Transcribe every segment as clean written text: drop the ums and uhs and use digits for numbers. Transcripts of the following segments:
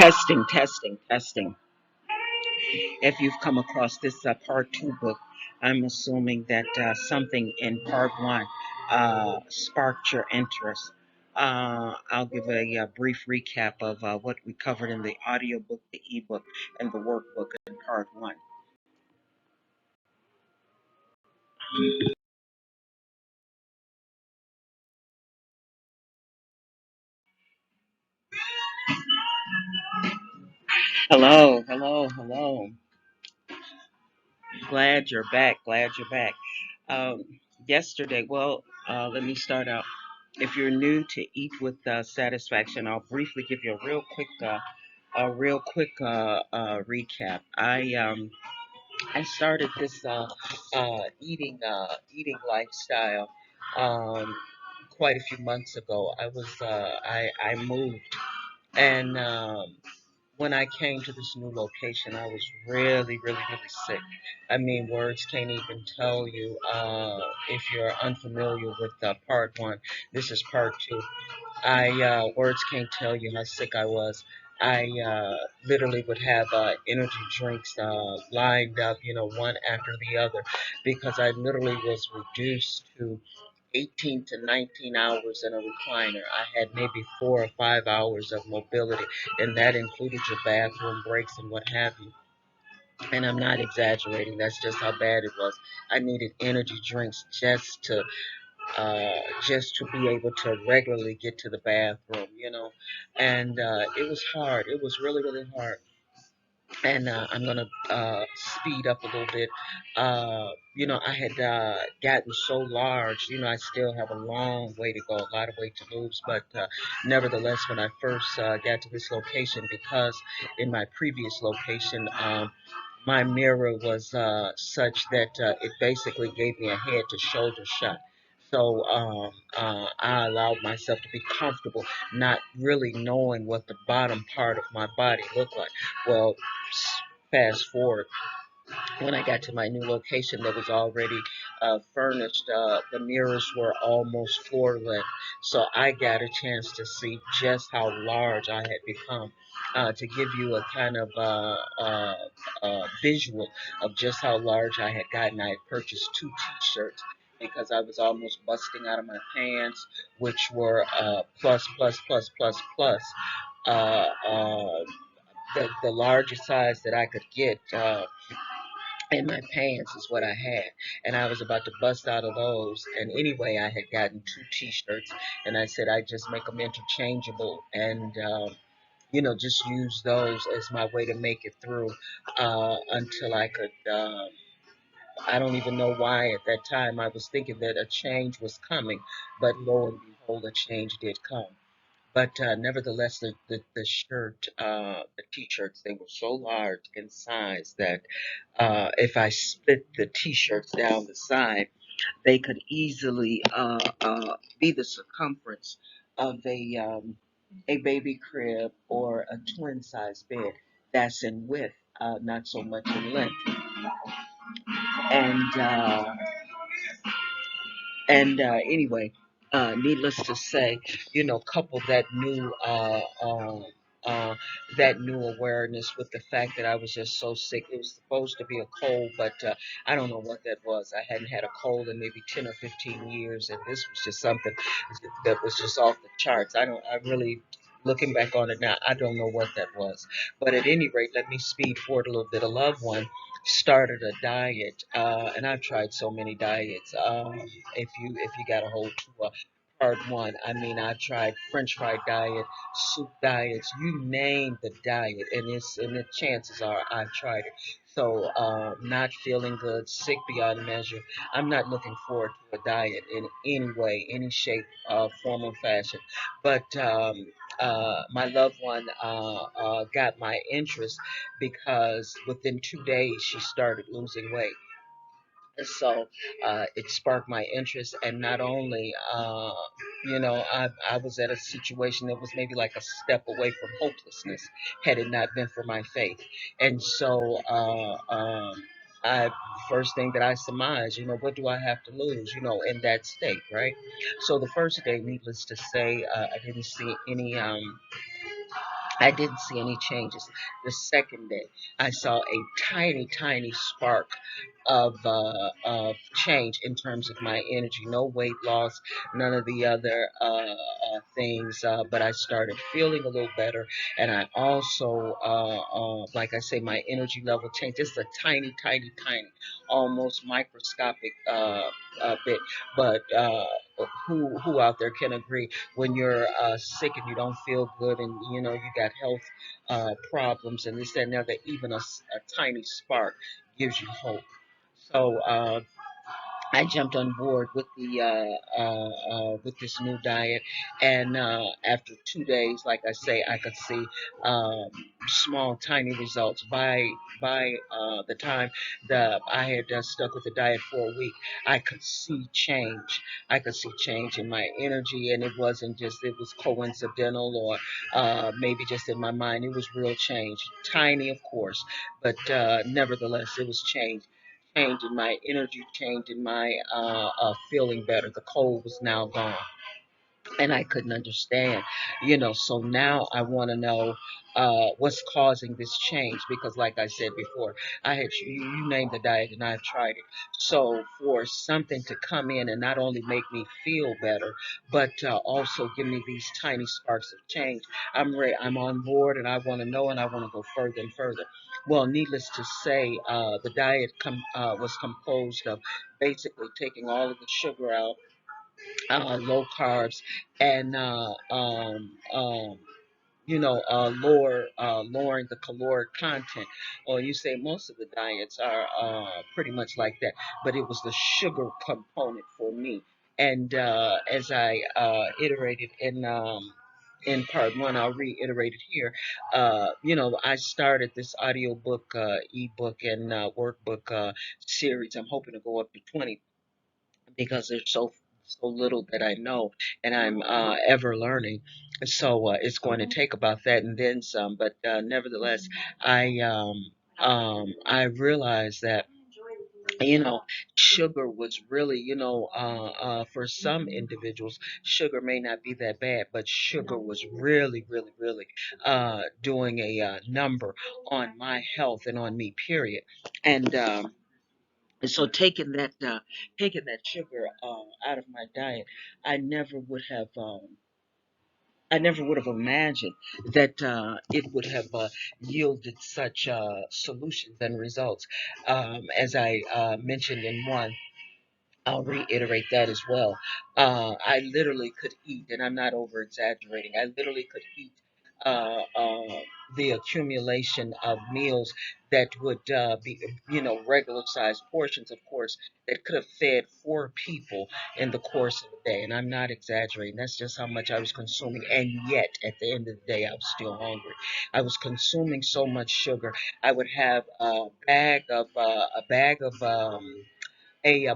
Testing, testing, testing. If you've come across this part two book, I'm assuming that something in part one sparked your interest. I'll give a brief recap of what we covered in the audiobook, the ebook, and the workbook in part one. Hello, hello, hello. Glad you're back. Glad you're back. Um, Yesterday, well, let me start out. If you're new to Eat with Satisfaction, I'll briefly give you a real quick recap. I started this eating lifestyle um, quite a few months ago. I moved, and when I came to this new location, I was really, really, really sick. I mean, words can't even tell you. If you're unfamiliar with part one, this is part two. I words can't tell you how sick I was. I literally would have energy drinks lined up, one after the other, because I literally was reduced to 18 to 19 hours in a recliner. I had maybe 4 or 5 hours of mobility, and that included your bathroom breaks and what have you. And I'm not exaggerating. That's just how bad it was. I needed energy drinks just to be able to regularly get to the bathroom, and it was hard. It was really, really hard. And I'm gonna speed up a little bit. I had gotten so large. I still have a long way to go, a lot of weight to lose. But nevertheless, when I first got to this location, because in my previous location, my mirror was such that it basically gave me a head to shoulder shot. So I allowed myself to be comfortable, not really knowing what the bottom part of my body looked like. Well, fast forward, when I got to my new location that was already furnished, the mirrors were almost floor length. So I got a chance to see just how large I had become. To give you a kind of visual of just how large I had gotten, I had purchased two t-shirts because I was almost busting out of my pants, which were plus, plus, plus, plus, plus. Uh, uh, the largest size that I could get. And my pants is what I had. And I was about to bust out of those. And anyway, I had gotten two t-shirts, and I said I'd just make them interchangeable and, just use those as my way to make it through until I could. I don't even know why at that time I was thinking that a change was coming, but lo and behold, a change did come. But nevertheless, the t-shirts, they were so large in size that if I split the t-shirts down the side, they could easily be the circumference of a baby crib or a twin size bed. That's in width, not so much in length. And anyway, needless to say, couple that new awareness with the fact that I was just so sick. It was supposed to be a cold, but I don't know what that was. I hadn't had a cold in maybe 10 or 15 years, and this was just something that was just off the charts. I really, looking back on it now, I don't know what that was. But at any rate, let me speed forward a little bit. A loved one started a diet, and I've tried so many diets. If you got a hold to part one, I mean, I tried French fry diet, soup diets, you name the diet, and the chances are I've tried it. So, not feeling good, sick beyond measure. I'm not looking forward to a diet in any way, any shape, form, or fashion. But my loved one got my interest because within 2 days she started losing weight. So it sparked my interest, and not only, I was at a situation that was maybe like a step away from hopelessness had it not been for my faith. And so, I first thing that I surmised, what do I have to lose, in that state, right? So the first day, needless to say, I didn't see I didn't see any changes. The second day, I saw a tiny, tiny spark of change in terms of my energy. No weight loss, none of the other things, but I started feeling a little better. And I also, like I say, my energy level changed. Just a tiny, tiny, tiny, almost microscopic bit. But who out there can agree when you're sick and you don't feel good and you got health problems and this that and the other, even a tiny spark gives you hope. So I jumped on board with this new diet, and after 2 days, like I say, I could see um, small, tiny results. By the time that I had stuck with the diet for a week, I could see change. I could see change in my energy, and it was coincidental or maybe just in my mind. It was real change, tiny, of course, but nevertheless, it was change in my energy, change in my feeling better. The cold was now gone, and I couldn't understand, So now I want to know what's causing this change because, like I said before, you named the diet and I've tried it. So for something to come in and not only make me feel better, but also give me these tiny sparks of change, I'm ready. I'm on board, and I want to know, and I want to go further and further. Well, needless to say, the diet was composed of basically taking all of the sugar out, low carbs, and lowering the caloric content. Or you say most of the diets are pretty much like that, but it was the sugar component for me. And as I iterated in part one, I'll reiterate it here. I started this audiobook, ebook, and workbook series. I'm hoping to go up to 20 because there's so little that I know, and I'm ever learning. So it's going to take about that and then some. But nevertheless, I realized that you know sugar was really for some individuals sugar may not be that bad, but sugar was really, really, really doing a number on my health and on me, period. And so taking that sugar out of my diet, I never would have I never would have imagined that it would have yielded such solutions and results. As I mentioned in one, I'll reiterate that as well. I literally could eat, and I'm not over exaggerating. I literally could eat uh, uh, the accumulation of meals that would be, regular sized portions, of course, that could have fed 4 people in the course of the day. And I'm not exaggerating. That's just how much I was consuming. And yet, at the end of the day, I was still hungry. I was consuming so much sugar. I would have a bag of a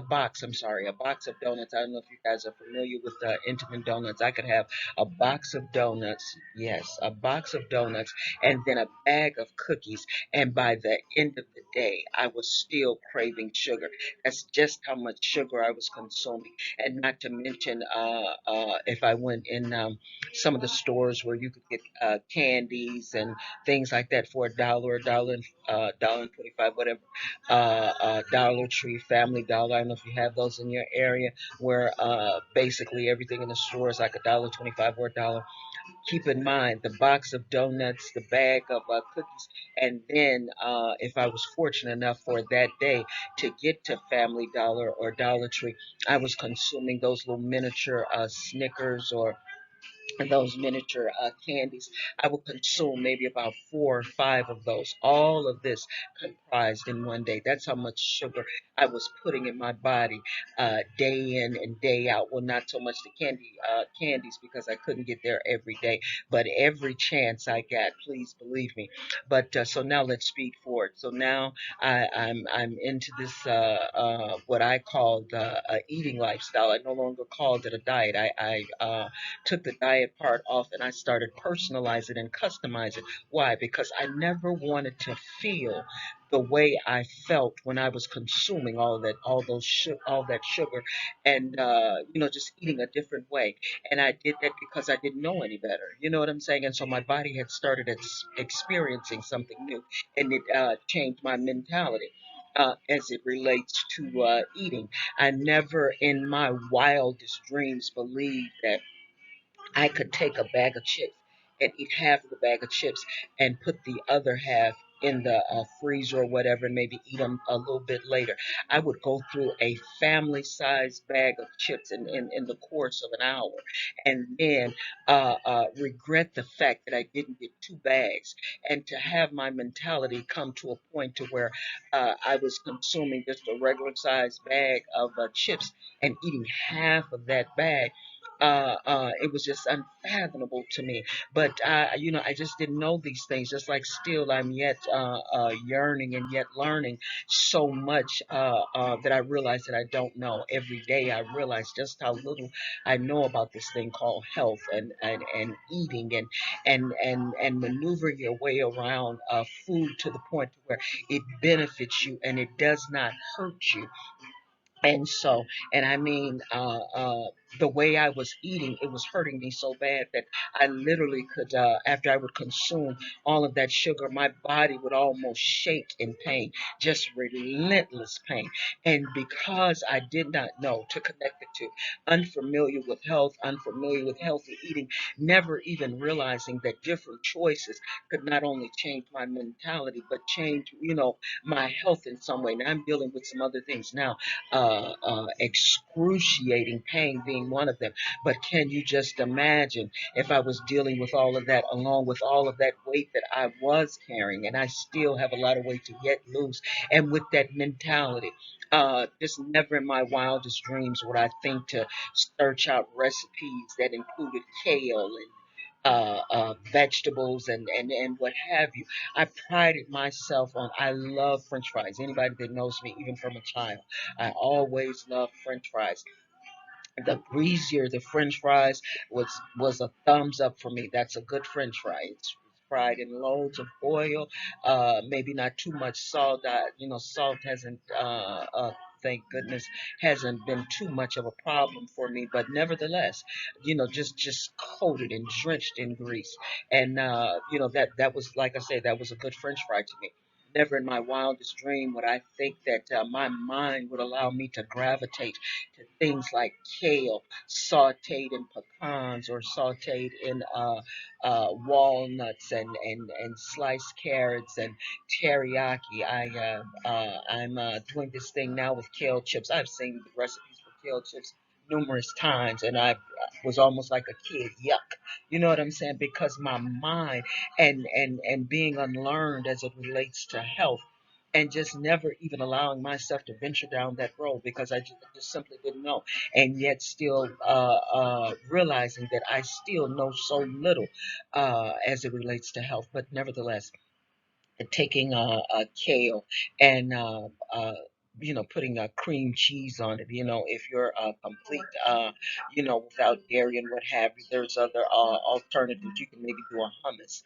box, I'm sorry, a box of donuts. I don't know if you guys are familiar with Intamin donuts. I could have a box of donuts, yes, a box of donuts, and then a bag of cookies. And by the end of the day, I was still craving sugar. That's just how much sugar I was consuming. And not to mention, if I went in some of the stores where you could get candies and things like that for $1, dollar and 25, whatever, Dollar Tree, Family Dollar. I don't know if you have those in your area, where basically everything in the store is like $1.25 or $1. Keep in mind the box of donuts, the bag of cookies, and then if I was fortunate enough for that day to get to Family Dollar or Dollar Tree, I was consuming those little miniature Snickers or and those miniature candies. I would consume maybe about 4 or 5 of those. All of this comprised in one day. That's how much sugar I was putting in my body day in and day out. Well, not so much the candies because I couldn't get there every day, but every chance I got, please believe me. But so now let's speed forward. So now I'm into this what I called a eating lifestyle. I no longer called it a diet. I took the diet part off and I started personalizing and customizing. Why? Because I never wanted to feel the way I felt when I was consuming all that sugar, and just eating a different way. And I did that because I didn't know any better. You know what I'm saying? And so my body had started experiencing something new, and it changed my mentality. As it relates to eating, I never in my wildest dreams believed that I could take a bag of chips and eat half of the bag of chips and put the other half in the freezer or whatever, and maybe eat them a little bit later. I would go through a family sized bag of chips in the course of an hour, and then regret the fact that I didn't get two bags, and to have my mentality come to a point to where I was consuming just a regular sized bag of chips and eating half of that bag. It was just unfathomable to me. But I just didn't know these things. Just like still, I'm yet yearning and yet learning so much that I realize that I don't know. Every day, I realize just how little I know about this thing called health and eating and maneuvering your way around food to the point where it benefits you and it does not hurt you. And so, and I mean, the way I was eating, it was hurting me so bad that I literally could, after I would consume all of that sugar, my body would almost shake in pain, just relentless pain. And because I did not know to connect it to, unfamiliar with health, unfamiliar with healthy eating, never even realizing that different choices could not only change my mentality, but change, my health in some way. Now I'm dealing with some other things now, excruciating pain being one of them. But can you just imagine if I was dealing with all of that along with all of that weight that I was carrying, and I still have a lot of weight to yet lose, and with that mentality. Just never in my wildest dreams would I think to search out recipes that included kale and vegetables and what have you. I prided myself on, I love French fries. Anybody that knows me, even from a child, I always loved French fries. The greasier the French fries was a thumbs up for me. That's a good French fry. It's fried in loads of oil, maybe not too much salt. Salt hasn't, thank goodness, hasn't been too much of a problem for me. But nevertheless, just coated and drenched in grease, and that was, like I say, that was a good French fry to me. Never in my wildest dream would I think that my mind would allow me to gravitate to things like kale sauteed in pecans or sauteed in walnuts and sliced carrots and teriyaki. I'm doing this thing now with kale chips. I've seen the recipes for kale chips numerous times, and I was almost like a kid. Yuck, you know what I'm saying? Because my mind and being unlearned as it relates to health, and just never even allowing myself to venture down that road because I just simply didn't know, and yet still realizing that I still know so little as it relates to health, but nevertheless taking a kale and putting a cream cheese on it. If you're complete, without dairy and what have you, there's other alternatives. You can maybe do a hummus,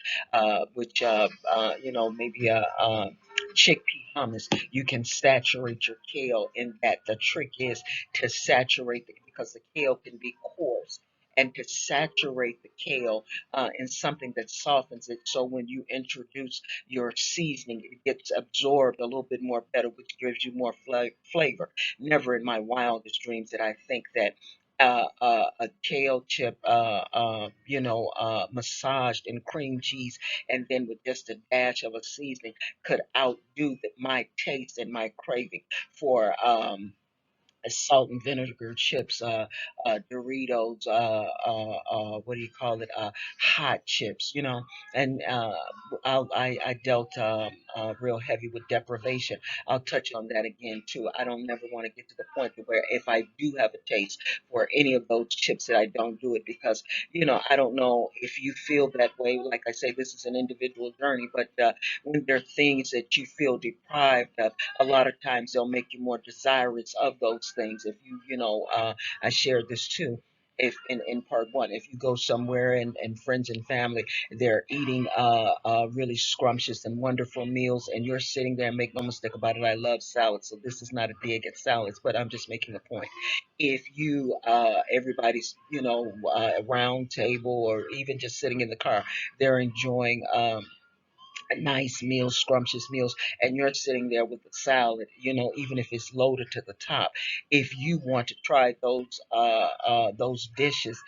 which maybe a chickpea hummus. You can saturate your kale in that. The trick is to saturate it because the kale can be coarse. And to saturate the kale in something that softens it, so when you introduce your seasoning, it gets absorbed a little bit more better, which gives you more flavor. Never in my wildest dreams did I think that a kale chip, massaged in cream cheese and then with just a dash of a seasoning could outdo my taste and my craving for salt and vinegar chips, Doritos, what do you call it? Hot chips, And I dealt real heavy with deprivation. I'll touch on that again too. I don't never want to get to the point to where if I do have a taste for any of those chips that I don't do it because I don't know if you feel that way. Like I say, this is an individual journey, but when there are things that you feel deprived of, a lot of times they'll make you more desirous of those things. If I shared this too. if in part one, if you go somewhere and friends and family, they're eating really scrumptious and wonderful meals, and you're sitting there, and make no mistake about it, I love salads, so this is not a dig at salads, but I'm just making a point. If you everybody's, round table, or even just sitting in the car, they're enjoying nice meals, scrumptious meals, and you're sitting there with the salad, even if it's loaded to the top. If you want to try those dishes,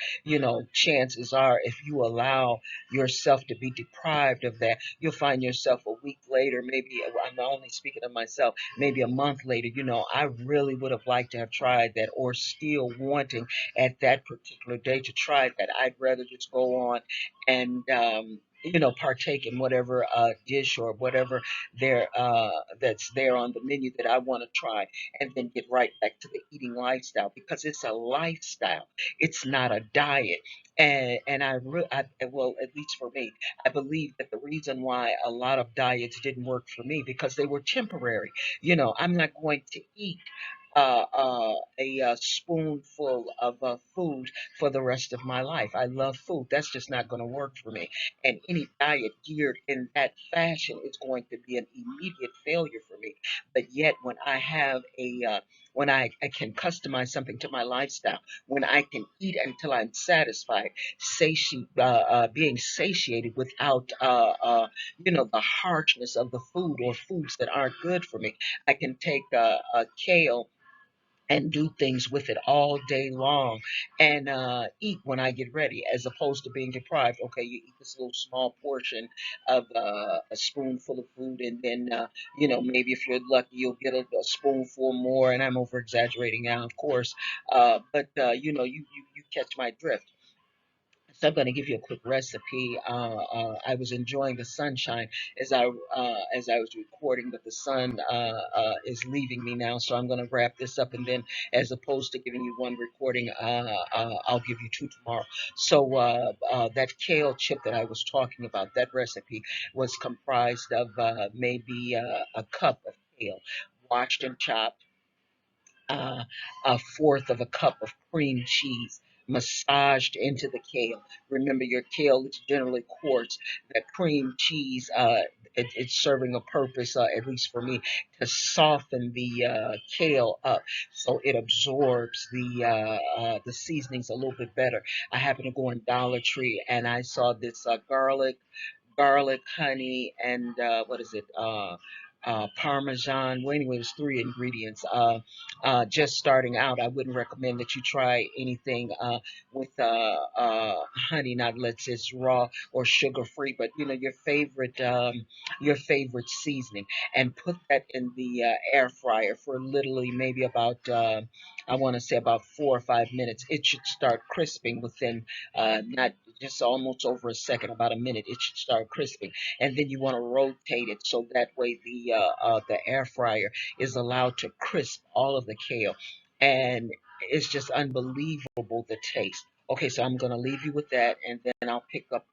chances are, if you allow yourself to be deprived of that, you'll find yourself a week later, maybe, I'm only speaking of myself, maybe a month later, I really would have liked to have tried that, or still wanting at that particular day to try that. I'd rather just go on and partake in whatever dish or whatever that's there on the menu that I want to try, and then get right back to the eating lifestyle, because it's a lifestyle. It's not a diet. And well, at least for me, I believe that the reason why a lot of diets didn't work for me, because they were temporary. I'm not going to eat a spoonful of food for the rest of my life. I love food. That's just not going to work for me. And any diet geared in that fashion is going to be an immediate failure for me. But yet, when I can customize something to my lifestyle, when I can eat until I'm satisfied, being satiated without, the harshness of the food or foods that aren't good for me. I can take a kale and do things with it all day long, and eat when I get ready, as opposed to being deprived. Okay, you eat this little small portion of a spoonful of food, and then, maybe if you're lucky, you'll get a spoonful more, and I'm over exaggerating now, of course, but you catch my drift. So I'm going to give you a quick recipe. I was enjoying the sunshine as I was recording, but the sun is leaving me now. So I'm going to wrap this up, and then, as opposed to giving you one recording, I'll give you two tomorrow. So that kale chip that I was talking about, that recipe was comprised of maybe a cup of kale, washed and chopped, uh, a fourth of a cup of cream cheese massaged into the kale. Remember, your kale is generally coarse. That cream cheese, it's serving a purpose, at least for me, to soften the kale up, so it absorbs the seasonings a little bit better. I happened to go in Dollar Tree, and I saw this garlic, honey, and what is it? Parmesan. Well, anyway, it's three ingredients. Just starting out, I wouldn't recommend that you try anything with honey, not unless it's raw or sugar free. But your favorite seasoning, and put that in the air fryer for literally maybe about I want to say about 4 or 5 minutes. It should start crisping within not just almost over a second, about a minute. It should start crisping, and then you want to rotate it so that way the air fryer is allowed to crisp all of the kale, and it's just unbelievable, the taste. Okay, so I'm gonna leave you with that, and then I'll pick up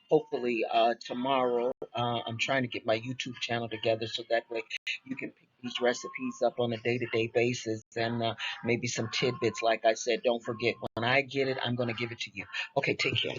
hopefully tomorrow. I'm trying to get my YouTube channel together so that way you can pick these recipes up on a day-to-day basis, and maybe some tidbits. Like I said, don't forget, when I get it, I'm gonna give it to you. Okay, take care.